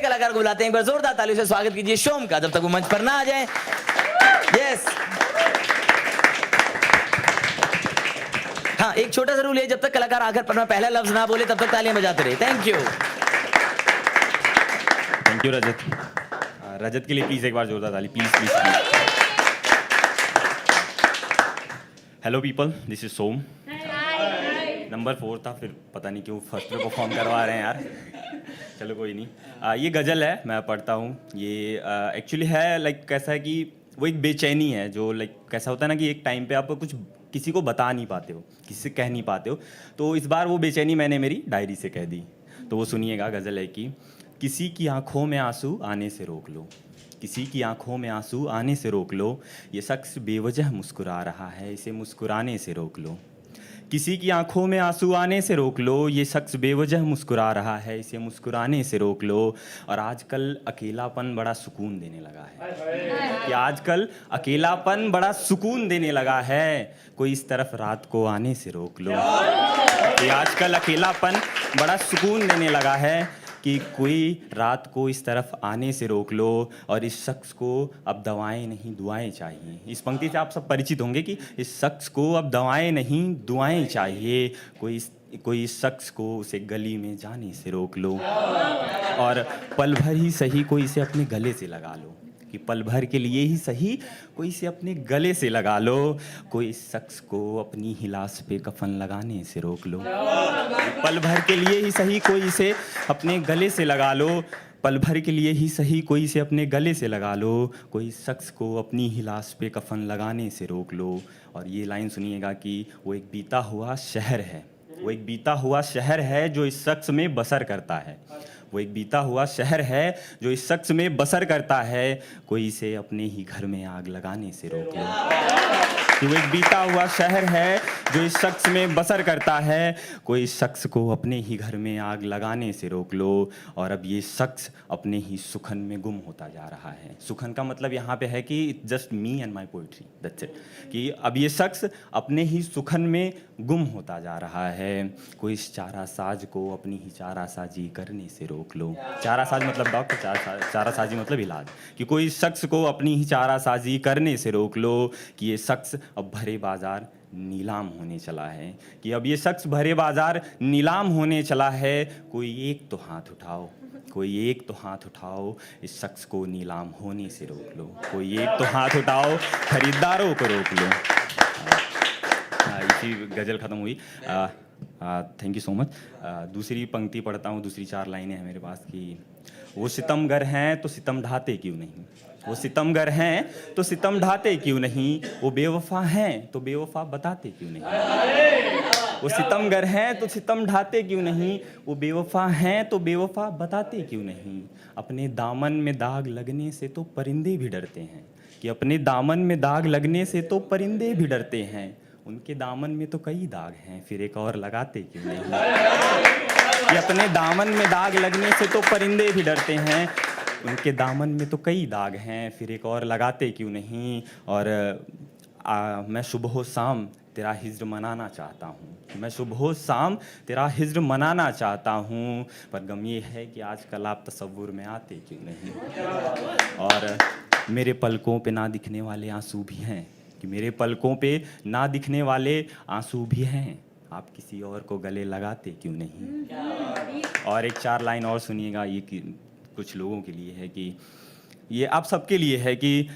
कलाकार को बुलाते हैं, एक बार जोरदार तालियों से स्वागत कीजिए शोम का, जब तक वो मंच पर ना आ जाए। यस। हाँ, एक छोटा सा रूल है, जब तक कलाकार आकर अपना पहला लफ्ज ना बोले तब तक तालियां बजाते रहे। Thank you. Thank you Rajat. Rajat के लिए प्लीज एक बार जोरदार ताली, please please. Hello people, this is Som. Number 4 था, फिर पता नहीं क्यों फर्स्ट पे परफॉर्म करवा रहे हैं यार। चलो कोई नहीं। ये गज़ल है, मैं पढ़ता हूँ। ये एक्चुअली है लाइक कैसा है कि वो एक बेचैनी है जो लाइक कैसा होता है ना कि एक टाइम पे आप कुछ किसी को बता नहीं पाते हो, किसी से कह नहीं पाते हो, तो इस बार वो बेचैनी मैंने मेरी डायरी से कह दी। तो वो सुनिएगा, गज़ल है कि किसी की आंखों में आंसू आने से रोक लो, किसी की आंखों में आंसू आने से रोक लो, ये शख्स बेवजह मुस्कुरा रहा है, इसे मुस्कुराने से रोक लो। किसी की आंखों में आंसू आने से रोक लो, ये शख्स बेवजह मुस्कुरा रहा है, इसे मुस्कुराने से रोक लो। और आजकल अकेलापन बड़ा सुकून देने लगा है, कि आजकल अकेलापन बड़ा सुकून देने लगा है, कोई इस तरफ रात को आने से रोक लो। कि आजकल अकेलापन बड़ा सुकून देने लगा है, कि कोई रात को इस तरफ आने से रोक लो। और इस शख्स को अब दवाएं नहीं दुआएं चाहिए। इस पंक्ति से आप सब परिचित होंगे कि इस शख्स को अब दवाएं नहीं दुआएं चाहिए, कोई इस शख्स को उसे गली में जाने से रोक लो। और पल भर ही सही कोई इसे अपने गले से लगा लो, कि पल भर के लिए ही सही कोई इसे अपने गले से लगा लो, कोई इस शख्स को अपनी ही लाश पे कफन लगाने से रोक लो। पल भर के लिए ही सही कोई इसे अपने गले से लगा लो, पल भर के लिए ही सही कोई इसे अपने गले से लगा लो, कोई इस शख्स को अपनी ही लाश पे कफन लगाने से रोक लो। और ये लाइन सुनिएगा कि वो एक बीता हुआ शहर है, वो एक बीता हुआ शहर है जो इस शख्स में बसर करता है, वो एक बीता हुआ शहर है जो इस शख्स में बसर करता है, कोई इसे अपने ही घर में आग लगाने से रोक लो। कि वो एक बीता हुआ शहर है जो इस शख्स में बसर करता है, कोई इस शख्स को अपने ही घर में आग लगाने से रोक लो। और अब ये शख्स अपने ही सुखन में गुम होता जा रहा है। सुखन का मतलब यहाँ पे है कि just me and my poetry, that's it. कि अब ये शख्स अपने ही सुखन में गुम होता जा रहा है, कोई इस चारासाज को अपनी ही चारासाजी करने से रोक लो। चारासाज मतलब डॉक्टर, चारासाजी मतलब इलाज। कि कोई इस शख्स को अपनी ही चारासाजी करने से रोक लो, कि ये शख्स अब भरे बाजार नीलाम होने चला है, कि अब ये शख्स भरे बाजार नीलाम होने चला है, कोई एक तो हाथ उठाओ, कोई एक तो हाथ उठाओ, इस शख्स को नीलाम होने से रोक लो। कोई एक तो हाथ उठाओ, खरीदारों को रोक लो। इसी गज़ल ख़त्म हुई। Thank you so much. दूसरी पंक्ति पढ़ता हूँ, दूसरी 4 लाइनें हैं मेरे पास कि वो सितमगर हैं तो सितम ढाते क्यों नहीं, वो सितमगर हैं तो सितम ढाते क्यों नहीं, वो बेवफा हैं तो बेवफा बताते क्यों नहीं। वो सितमगर हैं तो सितम ढाते क्यों नहीं, वो बेवफा हैं तो बेवफा बताते क्यों नहीं। अपने दामन में दाग लगने से तो परिंदे भी डरते हैं, कि अपने दामन में दाग लगने से तो परिंदे भी डरते हैं, उनके दामन में तो कई दाग हैं, फिर एक और लगाते क्यों नहीं। कि अपने दामन में दाग लगने से तो परिंदे भी डरते हैं, उनके दामन में तो कई दाग हैं, फिर एक और लगाते क्यों नहीं। और मैं सुबह शाम तेरा हिज्र मनाना चाहता हूँ, मैं सुबह शाम तेरा हिज्र मनाना चाहता हूँ, पर गम ये है कि आजकल आप तसव्वुर में आते क्यों नहीं। और मेरे पलकों पे ना दिखने वाले आंसू भी हैं, कि मेरे पलकों पे ना दिखने वाले आंसू भी हैं, आप किसी और को गले लगाते क्यों नहीं। और एक 4 लाइन और सुनिएगा, ये कि कुछ लोगों के लिए है, कि ये आप सबके लिए है कि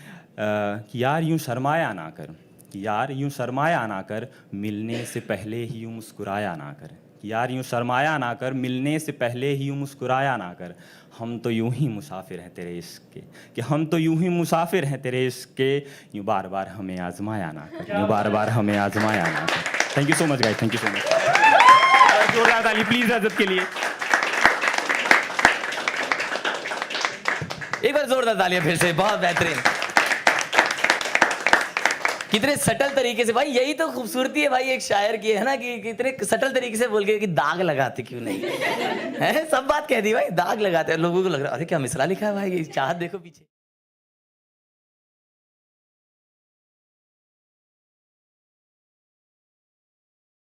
यार यूं शर्माया ना कर, कि यार यूं शर्माया ना कर, मिलने से पहले ही यूं मुस्कुराया ना कर, कि यार यूं शर्माया ना कर, मिलने से पहले ही यूं मुस्कुराया ना कर, हम तो यूं ही मुसाफिर हैं तेरे इश्क के, कि हम तो यूं ही मुसाफिर हैं तेरे इश्क के, यूं बार बार हमें आजमाया ना कर, यूं बार बार हमें आजमाया ना कर। Thank you so much guys, thank you so much. जोरदार ताली प्लीज रजत के लिए। एक बार जोरदार तालियां फिर से, बहुत बेहतरीन। कितने सटल तरीके से, भाई यही तो खूबसूरती है भाई एक शायर की, है ना, कि कितने सटल तरीके से बोल के कि दाग लगाते क्यों नहीं है, सब बात कह दी भाई, दाग लगाते हैं। लोगों को लग रहा है अरे क्या मिसरा लिखा है भाई, चाहत देखो पीछे।